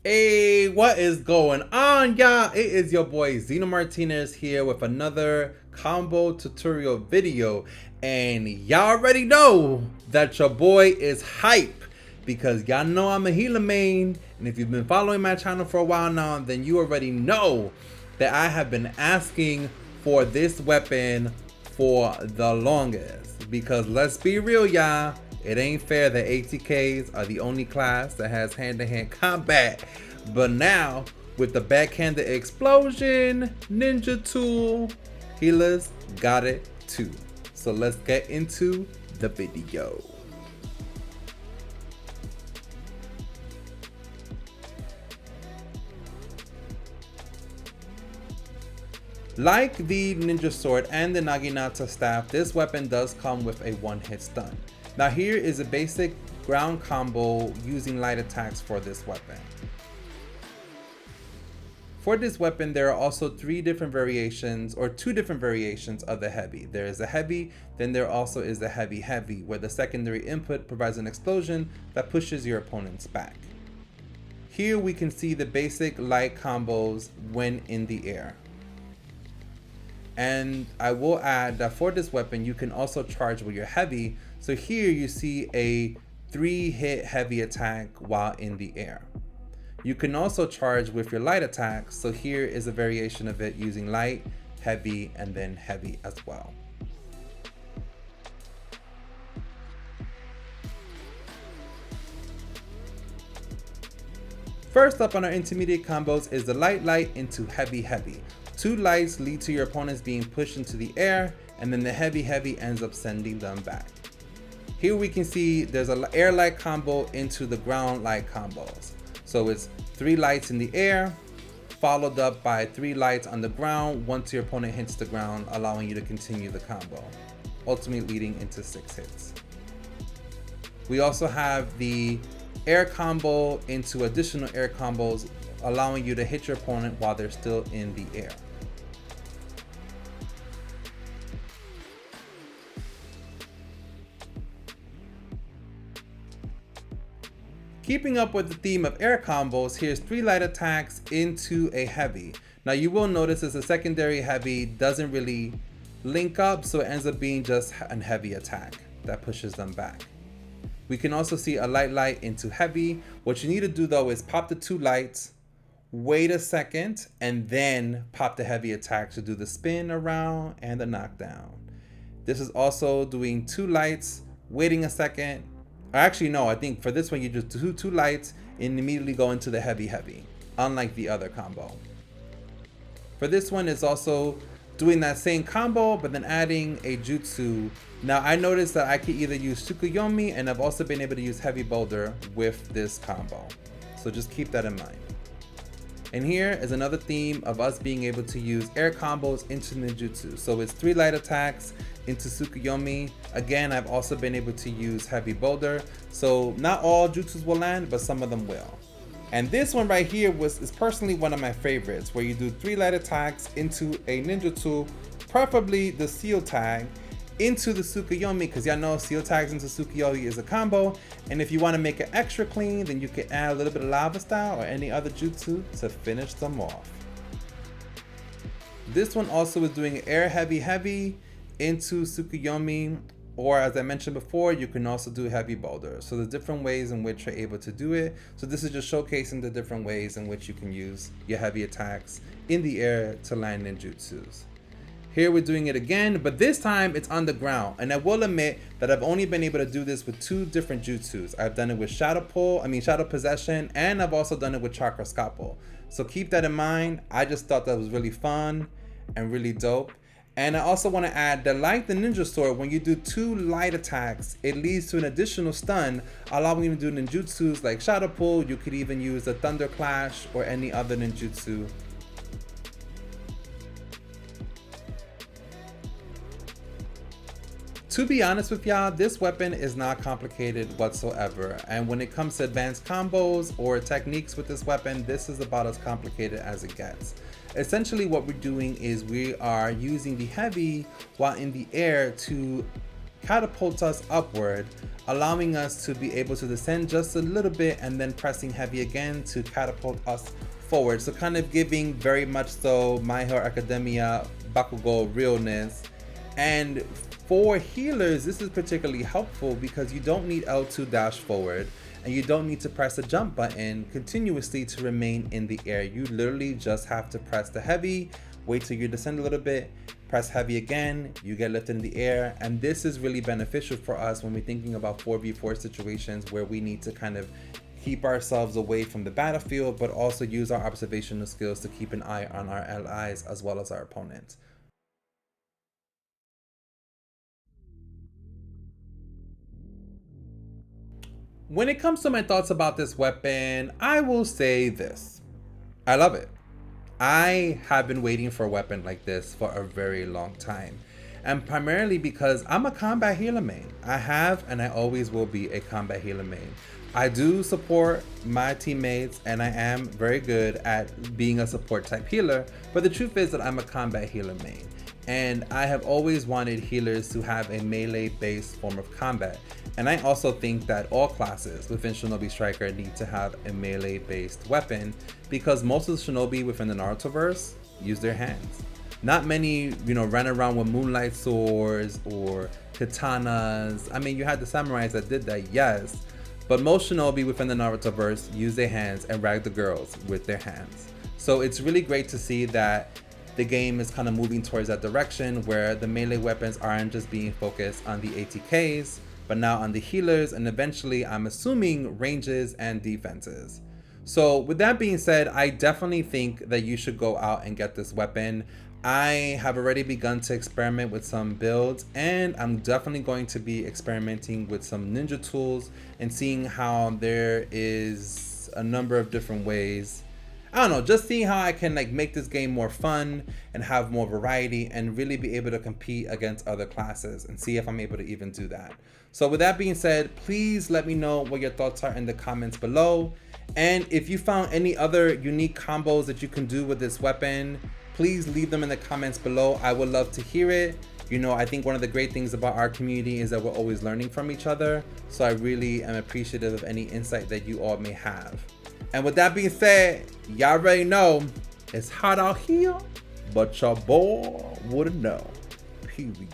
Hey, what is going on, y'all? It is your boy Xeno Martinez here with another combo tutorial video. And y'all already know that your boy is hype because y'all know I'm a healer main. And if you've been following my channel for a while now, then you already know that I have been asking for this weapon for the longest. Because let's be real, y'all. It ain't fair that ATKs are the only class that has hand-to-hand combat. But now, with the backhanded explosion, ninja tool, healers got it too. So let's get into the video. Like the ninja sword and the naginata staff, this weapon does come with a one-hit stun. Now here is a basic ground combo using light attacks for this weapon. For this weapon, there are also two different variations of the heavy. There is a heavy, then there also is the heavy, where the secondary input provides an explosion that pushes your opponents back. Here we can see the basic light combos when in the air. And I will add that for this weapon, you can also charge with your heavy. So here you see a 3-hit heavy attack while in the air. You can also charge with your light attack. So here is a variation of it using light, heavy, and then heavy as well. First up on our intermediate combos is the light into heavy. Two lights lead to your opponents being pushed into the air, and then the heavy ends up sending them back. Here we can see there's an air light combo into the ground light combos. So it's 3 lights in the air, followed up by 3 lights on the ground once your opponent hits the ground, allowing you to continue the combo, ultimately leading into 6 hits. We also have the air combo into additional air combos, allowing you to hit your opponent while they're still in the air. Keeping up with the theme of air combos, here's 3 light attacks into a heavy. Now you will notice as a secondary heavy doesn't really link up, so it ends up being just a heavy attack that pushes them back. We can also see a light into heavy. What you need to do though is pop the 2 lights, wait a second, and then pop the heavy attack to do the spin around and the knockdown. This is also doing 2 lights, waiting a second. Actually, no, I think for this one, you just do 2 lights and immediately go into the heavy, unlike the other combo. For this one, it's also doing that same combo, but then adding a jutsu. Now, I noticed that I could either use Tsukuyomi, and I've also been able to use heavy boulder with this combo. So just keep that in mind. And here is another theme of us being able to use air combos into ninjutsu. So it's 3 light attacks into Tsukuyomi. Again, I've also been able to use heavy boulder. So not all jutsus will land, but some of them will. And this one right here is personally one of my favorites, where you do 3 light attacks into a ninjutsu, preferably the seal tag, into the Tsukuyomi, because y'all know seal tags into Tsukuyomi is a combo. And if you want to make it extra clean, then you can add a little bit of lava style or any other jutsu to finish them off. This one also is doing air heavy into Tsukuyomi, or as I mentioned before, you can also do heavy boulder. So there's different ways in which you're able to do it. So this is just showcasing the different ways in which you can use your heavy attacks in the air to land ninjutsus. Here we're doing it again, but this time it's on the ground. And I will admit that I've only been able to do this with 2 different jutsus. I've done it with shadow possession, and I've also done it with chakra scalpel. So keep that in mind. I just thought that was really fun and really dope. And I also want to add that, like the ninja sword, when you do 2 light attacks, it leads to an additional stun, allowing you to do ninjutsus like shadow pull. You could even use a thunder clash or any other ninjutsu. To be honest with y'all, this weapon is not complicated whatsoever. And when it comes to advanced combos or techniques with this weapon, this is about as complicated as it gets. Essentially what we're doing is we are using the heavy while in the air to catapults us upward, allowing us to be able to descend just a little bit and then pressing heavy again to catapult us forward. So kind of giving very much so My Hero Academia Bakugo realness. And for healers, this is particularly helpful because you don't need L2 dash forward and you don't need to press the jump button continuously to remain in the air. You literally just have to press the heavy, wait till you descend a little bit, press heavy again, you get lifted in the air. And this is really beneficial for us when we're thinking about 4v4 situations where we need to kind of keep ourselves away from the battlefield, but also use our observational skills to keep an eye on our allies as well as our opponents. When it comes to my thoughts about this weapon, I will say this. I love it. I have been waiting for a weapon like this for a very long time. And primarily because I'm a combat healer main. I have and I always will be a combat healer main. I do support my teammates and I am very good at being a support type healer, but the truth is that I'm a combat healer main. And I have always wanted healers to have a melee based form of combat. And I also think that all classes within Shinobi Striker need to have a melee based weapon because most of the Shinobi within the Narutoverse use their hands. Not many, run around with moonlight swords or katanas. I mean, you had the samurais that did that, yes, but most Shinobi within the Narutoverse use their hands and rag the girls with their hands. So it's really great to see that the game is kind of moving towards that direction where the melee weapons aren't just being focused on the ATKs, but now on the healers and eventually I'm assuming ranges and defenses. So with that being said, I definitely think that you should go out and get this weapon. I have already begun to experiment with some builds and I'm definitely going to be experimenting with some ninja tools and seeing how there is a number of different ways. I don't know, just seeing how I can make this game more fun and have more variety and really be able to compete against other classes and see if I'm able to even do that. So with that being said, please let me know what your thoughts are in the comments below. And if you found any other unique combos that you can do with this weapon, please leave them in the comments below. I would love to hear it. I think one of the great things about our community is that we're always learning from each other. So I really am appreciative of any insight that you all may have. And with that being said, y'all already know it's hot out here, but your boy wouldn't know. Period.